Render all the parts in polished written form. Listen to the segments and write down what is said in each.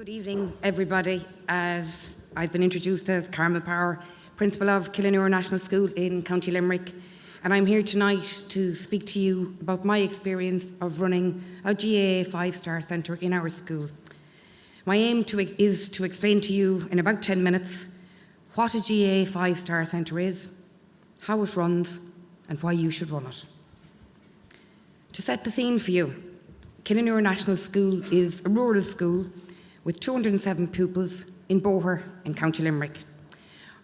Good evening, everybody. As I've been introduced as Carmel Power, Principal of Killinure National School in County Limerick, and I'm here tonight to speak to you about my experience of running a GAA 5-star centre in our school. My aim is to explain to you in about 10 minutes what a GAA 5-star centre is, how it runs, and why you should run it. To set the scene for you, Killinure National School is a rural school with 207 pupils in Boher in County Limerick.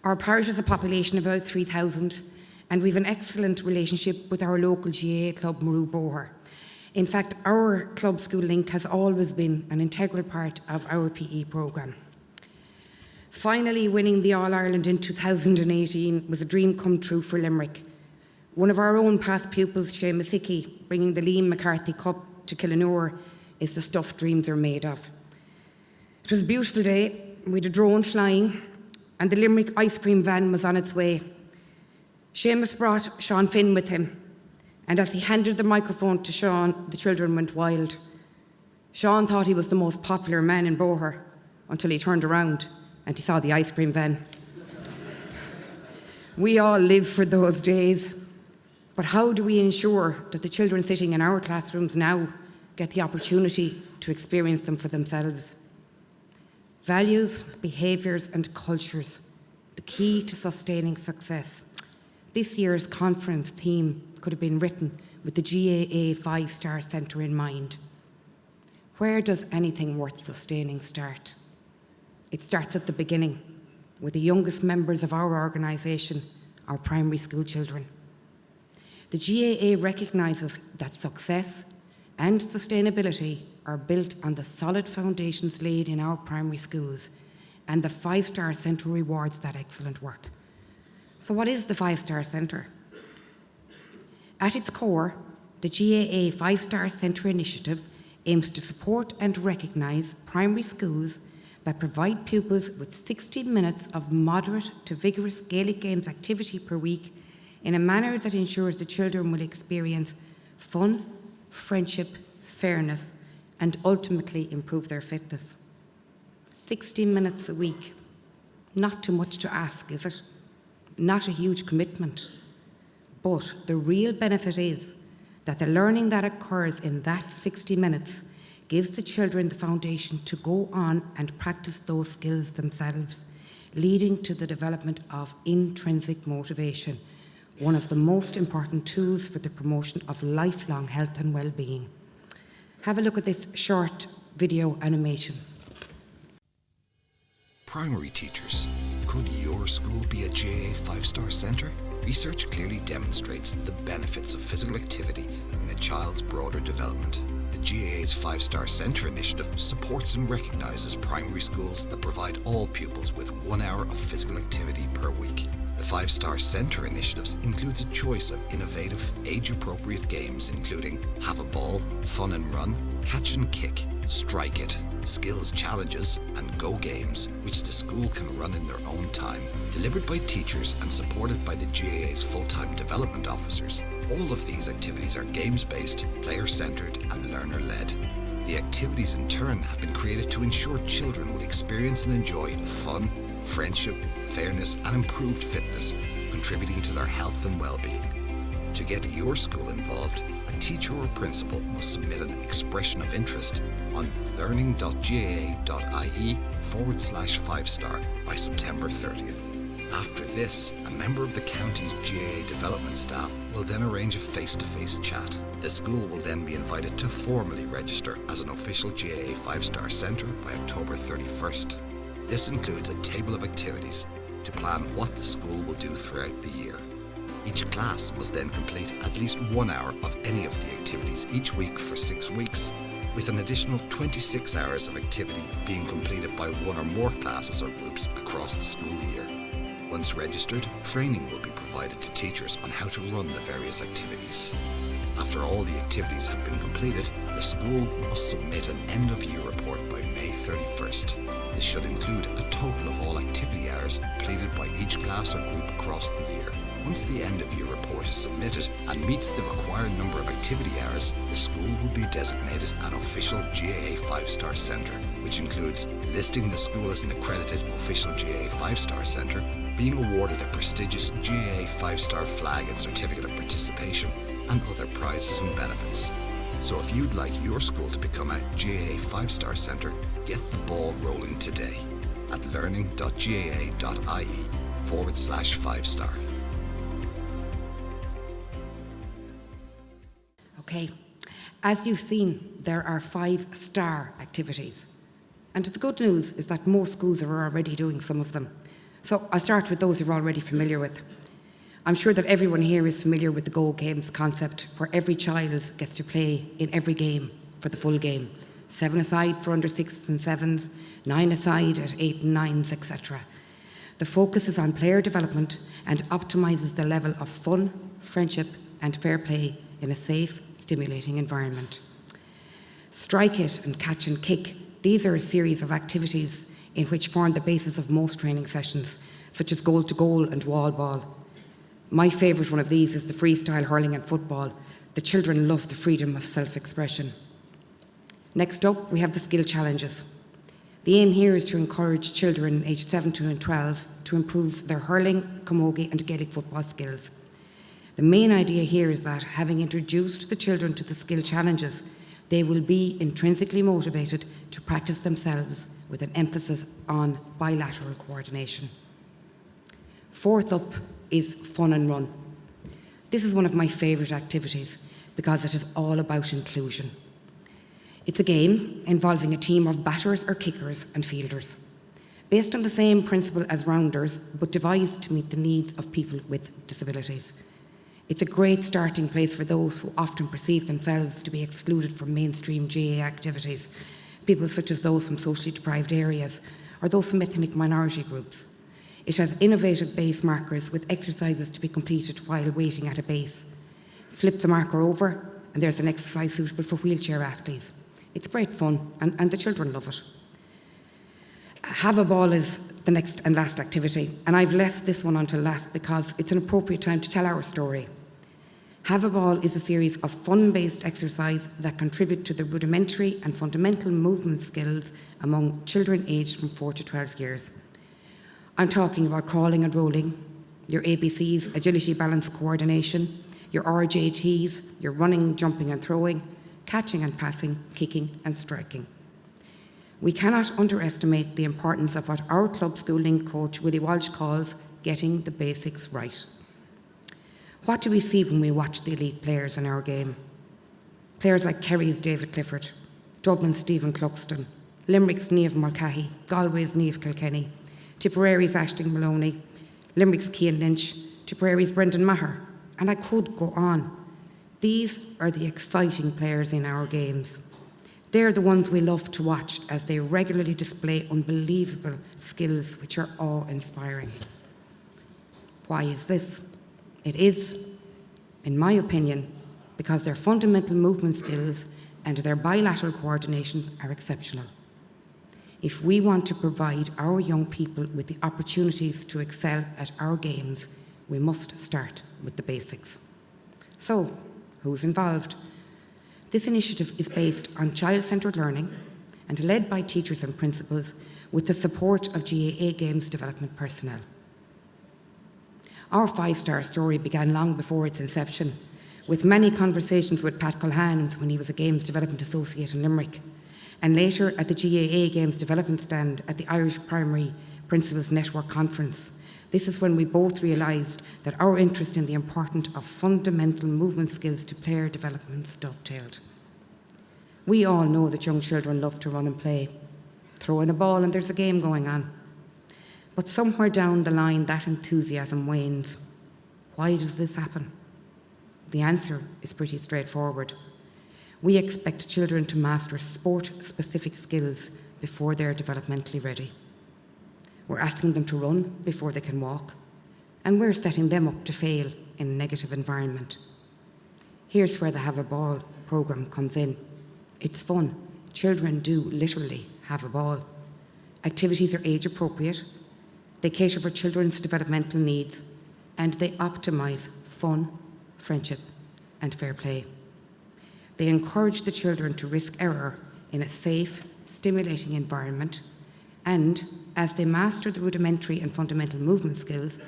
Our parish has a population of about 3,000, and we have an excellent relationship with our local GAA club, Maru Boher. In fact, our club school link has always been an integral part of our PE programme. Finally winning the All-Ireland in 2018 was a dream come true for Limerick. One of our own past pupils, Seamus Hickey, bringing the Liam McCarthy Cup to Killinure is the stuff dreams are made of. It was a beautiful day, we had a drone flying, and the Limerick ice cream van was on its way. Seamus brought Sean Finn with him, and as he handed the microphone to Sean, the children went wild. Sean thought he was the most popular man in Boher until he turned around and he saw the ice cream van. We all live for those days, but how do we ensure that the children sitting in our classrooms now get the opportunity to experience them for themselves? Values, behaviours and cultures, the key to sustaining success. This year's conference theme could have been written with the GAA 5-star centre in mind. Where does anything worth sustaining start? It starts at the beginning, with the youngest members of our organisation, our primary school children. The GAA recognises that success and sustainability are built on the solid foundations laid in our primary schools, and the 5-star centre rewards that excellent work. So what is the 5-star centre? At its core, the GAA 5-star centre initiative aims to support and recognise primary schools that provide pupils with 60 minutes of moderate to vigorous Gaelic Games activity per week in a manner that ensures the children will experience fun, friendship, fairness, and ultimately improve their fitness. 60 minutes a week. Not too much to ask, is it? Not a huge commitment. But the real benefit is that the learning that occurs in that 60 minutes gives the children the foundation to go on and practice those skills themselves, leading to the development of intrinsic motivation, one of the most important tools for the promotion of lifelong health and well-being. Have a look at this short video animation. Primary teachers, could your school be a GAA 5-star centre? Research clearly demonstrates the benefits of physical activity in a child's broader development. The GAA's 5-star centre initiative supports and recognises primary schools that provide all pupils with 1 hour of physical activity per week. The 5-star centre initiatives includes a choice of innovative, age-appropriate games including Have a Ball, Fun and Run, Catch and Kick, Strike It, Skills Challenges and Go Games, which the school can run in their own time, delivered by teachers and supported by the GAA's full-time development officers. All of these activities are games-based, player-centred and learner-led. The activities in turn have been created to ensure children will experience and enjoy fun, friendship, fairness and improved fitness, contributing to their health and well-being. To get your school involved, a teacher or principal must submit an expression of interest on learning.gaa.ie/5-star by September 30th. After this, a member of the county's GAA development staff will then arrange a face-to-face chat. The school will then be invited to formally register as an official GAA 5-star centre by October 31st. This includes a table of activities to plan what the school will do throughout the year. Each class must then complete at least 1 hour of any of the activities each week for 6 weeks, with an additional 26 hours of activity being completed by one or more classes or groups across the school year. Once registered, training will be provided to teachers on how to run the various activities. After all the activities have been completed, the school must submit an end-of-year report by May 31st. This should include a total of all activity hours completed by each class or group across the year. Once the end-of-year report is submitted and meets the required number of activity hours, the school will be designated an official GAA 5-star centre, which includes listing the school as an accredited official GAA 5-star centre, being awarded a prestigious GAA 5-star flag and certificate of participation, and other prizes and benefits. So if you'd like your school to become a GAA 5-star centre, get the ball rolling today at learning.gaa.ie/5-star. Okay, as you've seen, there are 5-star activities. And the good news is that most schools are already doing some of them. So I'll start with those you're already familiar with. I'm sure that everyone here is familiar with the Go Games concept, where every child gets to play in every game for the full game. 7 aside for under 6s and 7s, 9 aside at 8 and 9s, etc. The focus is on player development and optimises the level of fun, friendship and fair play in a safe, stimulating environment. Strike it and catch and kick. These are a series of activities in which form the basis of most training sessions, such as goal to goal and wall ball. My favourite one of these is the freestyle hurling and football. The children love the freedom of self-expression. Next up, we have the skill challenges. The aim here is to encourage children aged 7 to 12 to improve their hurling, camogie and Gaelic football skills. The main idea here is that, having introduced the children to the skill challenges, they will be intrinsically motivated to practice themselves with an emphasis on bilateral coordination. Fourth up is fun and run. This is one of my favourite activities because it is all about inclusion. It's a game involving a team of batters or kickers and fielders, based on the same principle as rounders, but devised to meet the needs of people with disabilities. It's a great starting place for those who often perceive themselves to be excluded from mainstream GAA activities, people such as those from socially deprived areas or those from ethnic minority groups. It has innovative base markers with exercises to be completed while waiting at a base. Flip the marker over and there's an exercise suitable for wheelchair athletes. It's great fun and the children love it. Have a ball is the next and last activity, and I've left this one until last because it's an appropriate time to tell our story. Have a Ball is a series of fun-based exercise that contribute to the rudimentary and fundamental movement skills among children aged from 4 to 12 years. I'm talking about crawling and rolling, your ABCs, agility, balance, coordination, your RJTs, your running, jumping and throwing, catching and passing, kicking and striking. We cannot underestimate the importance of what our club schooling coach Willie Walsh calls getting the basics right. What do we see when we watch the elite players in our game? Players like Kerry's David Clifford, Dublin's Stephen Cluxton, Limerick's Niamh Mulcahy, Galway's Niamh Kilkenny, Tipperary's Aisling Maloney, Limerick's Cian Lynch, Tipperary's Brendan Maher, and I could go on. These are the exciting players in our games. They're the ones we love to watch as they regularly display unbelievable skills which are awe-inspiring. Why is this? It is, in my opinion, because their fundamental movement skills and their bilateral coordination are exceptional. If we want to provide our young people with the opportunities to excel at our games, we must start with the basics. So, who's involved? This initiative is based on child-centred learning and led by teachers and principals with the support of GAA Games development personnel. Our 5-star story began long before its inception, with many conversations with Pat Culhane when he was a Games Development Associate in Limerick, and later at the GAA Games Development Stand at the Irish Primary Principals Network Conference. This is when we both realised that our interest in the importance of fundamental movement skills to player development dovetailed. We all know that young children love to run and play. Throw in a ball and there's a game going on. But somewhere down the line, that enthusiasm wanes. Why does this happen? The answer is pretty straightforward. We expect children to master sport-specific skills before they're developmentally ready. We're asking them to run before they can walk, and we're setting them up to fail in a negative environment. Here's where the Have a Ball programme comes in. It's fun. Children do literally have a ball. Activities are age appropriate. They cater for children's developmental needs, and they optimise fun, friendship and fair play. They encourage the children to risk error in a safe, stimulating environment, and as they master the rudimentary and fundamental movement skills,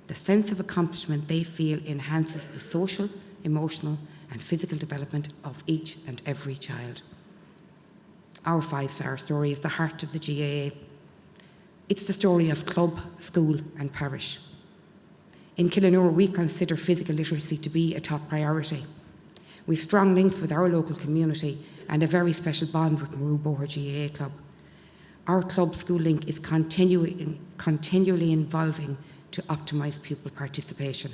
the sense of accomplishment they feel enhances the social, emotional and physical development of each and every child. Our 5-star story is the heart of the GAA. It's the story of club, school and parish. In Killanure, we consider physical literacy to be a top priority. We've strong links with our local community and a very special bond with Maruboher GAA Club. Our club school link is continually evolving to optimise pupil participation.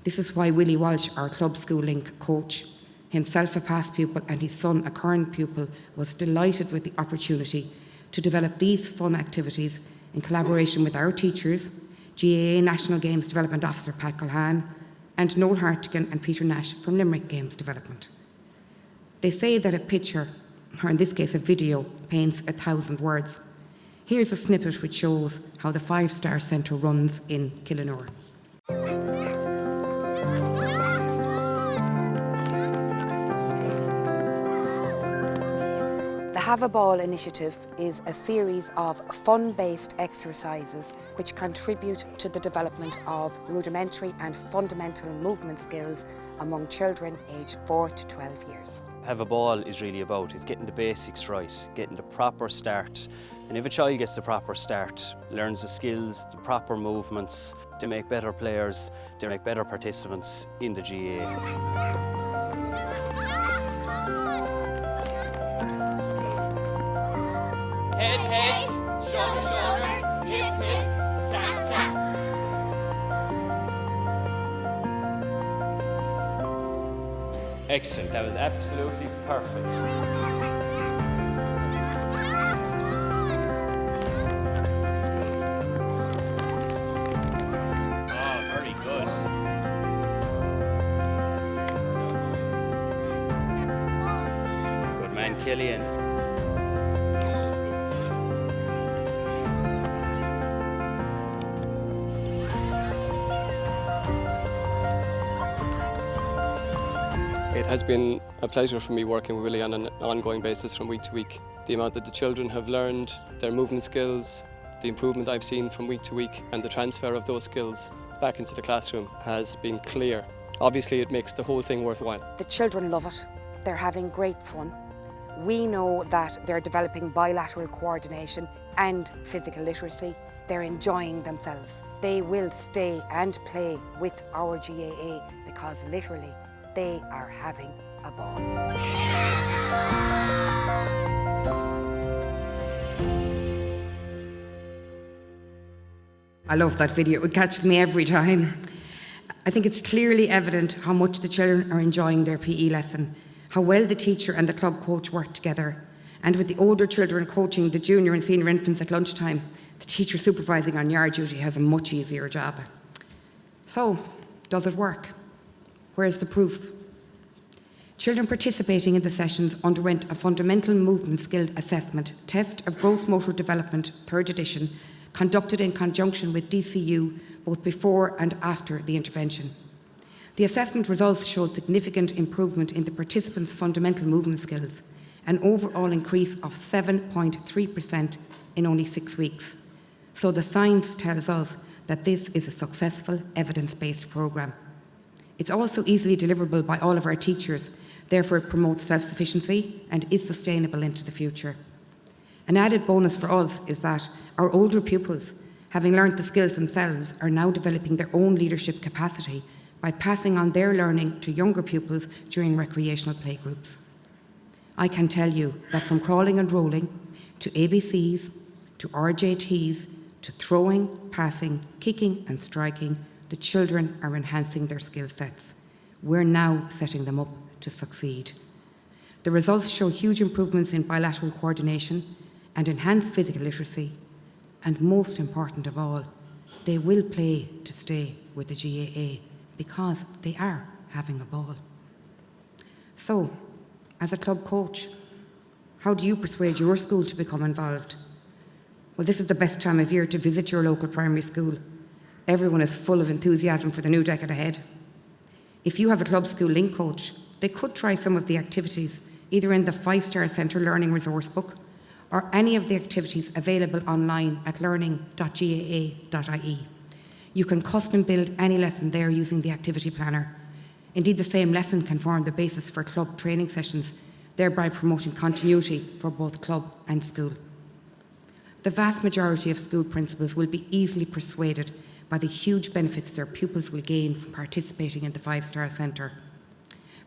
This is why Willie Walsh, our club school link coach, himself a past pupil and his son a current pupil, was delighted with the opportunity to develop these fun activities in collaboration with our teachers, GAA National Games Development Officer Pat Culhan, and Noel Hartigan and Peter Nash from Limerick Games Development. They say that a picture, or in this case a video, paints 1,000 words. Here's a snippet which shows how the 5-star centre runs in Killanure. The Have a Ball initiative is a series of fun-based exercises which contribute to the development of rudimentary and fundamental movement skills among children aged 4 to 12 years. Have a Ball is really about is getting the basics right, getting the proper start. And if a child gets the proper start, learns the skills, the proper movements, they make better players, they make better participants in the GAA. Head, head, shoulder, shoulder, hip, hip, tap, tap. Excellent, that was absolutely perfect. Oh, very good. Good man, Killian. It has been a pleasure for me working with Willie on an ongoing basis from week to week. The amount that the children have learned, their movement skills, the improvement I've seen from week to week and the transfer of those skills back into the classroom has been clear. Obviously it makes the whole thing worthwhile. The children love it. They're having great fun. We know that they're developing bilateral coordination and physical literacy. They're enjoying themselves. They will stay and play with our GAA because literally they are having a ball. I love that video. It catches me every time. I think it's clearly evident how much the children are enjoying their PE lesson, how well the teacher and the club coach work together, and with the older children coaching the junior and senior infants at lunchtime, the teacher supervising on yard duty has a much easier job. So, does it work? Where's the proof? Children participating in the sessions underwent a fundamental movement skill assessment test of gross motor development, 3rd edition, conducted in conjunction with DCU both before and after the intervention. The assessment results showed significant improvement in the participants' fundamental movement skills, an overall increase of 7.3% in only 6 weeks. So the science tells us that this is a successful, evidence-based programme. It's also easily deliverable by all of our teachers, therefore it promotes self-sufficiency and is sustainable into the future. An added bonus for us is that our older pupils, having learnt the skills themselves, are now developing their own leadership capacity by passing on their learning to younger pupils during recreational playgroups. I can tell you that from crawling and rolling, to ABCs, to RJTs, to throwing, passing, kicking and striking, the children are enhancing their skill sets. We're now setting them up to succeed. The results show huge improvements in bilateral coordination and enhanced physical literacy, and most important of all, they will play to stay with the GAA because they are having a ball. So, as a club coach, how do you persuade your school to become involved? Well, this is the best time of year to visit your local primary school. Everyone is full of enthusiasm for the new decade ahead. If you have a club school link coach, they could try some of the activities either in the 5-Star Centre Learning Resource Book or any of the activities available online at learning.gaa.ie. You can custom build any lesson there using the activity planner. Indeed, the same lesson can form the basis for club training sessions, thereby promoting continuity for both club and school. The vast majority of school principals will be easily persuaded by the huge benefits their pupils will gain from participating in the 5-Star Centre.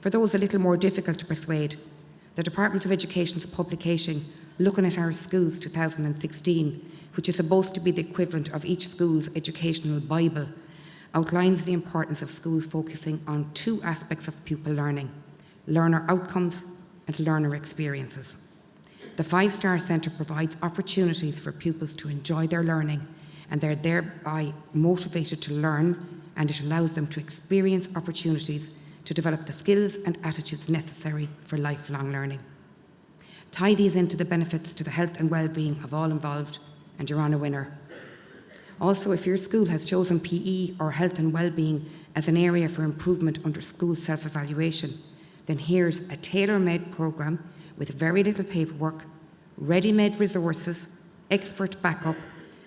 For those a little more difficult to persuade, the Department of Education's publication, Looking at Our Schools 2016, which is supposed to be the equivalent of each school's educational Bible, outlines the importance of schools focusing on 2 aspects of pupil learning: learner outcomes and learner experiences. The 5-Star Centre provides opportunities for pupils to enjoy their learning, and they're thereby motivated to learn, and it allows them to experience opportunities to develop the skills and attitudes necessary for lifelong learning. Tie these into the benefits to the health and well-being of all involved, and you're on a winner. Also, if your school has chosen PE or health and well-being as an area for improvement under school self-evaluation, then here's a tailor-made programme with very little paperwork, ready-made resources, expert backup,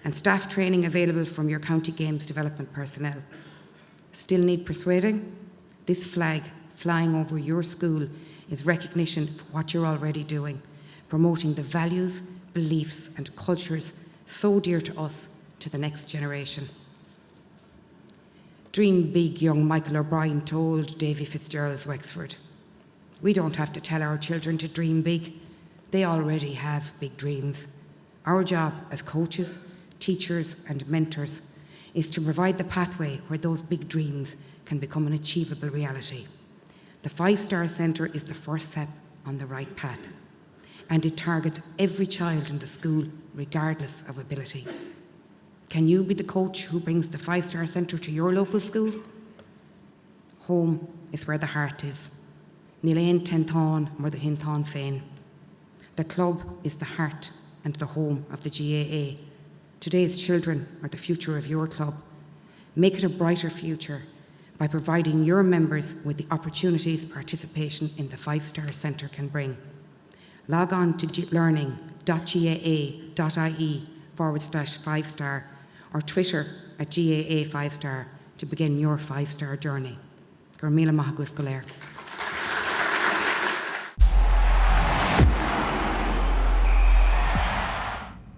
and staff training available from your county games development personnel. Still need persuading? This flag flying over your school is recognition for what you're already doing, promoting the values, beliefs, and cultures so dear to us to the next generation. Dream big, young Michael O'Brien told Davy Fitzgerald's Wexford. We don't have to tell our children to dream big. They already have big dreams. Our job as coaches, teachers, and mentors is to provide the pathway where those big dreams can become an achievable reality. The 5-Star Centre is the first step on the right path, and it targets every child in the school regardless of ability. Can you be the coach who brings the 5-Star Centre to your local school? Home is where the heart is. Nilain Tenthon or the Hinthon Fain. The club is the heart and the home of the GAA. Today's children are the future of your club. Make it a brighter future by providing your members with the opportunities participation in the 5-Star Centre can bring. Log on to learning.gaa.ie/5-star or Twitter at GAA 5-Star to begin your 5-Star journey. Carmel, GAALearning.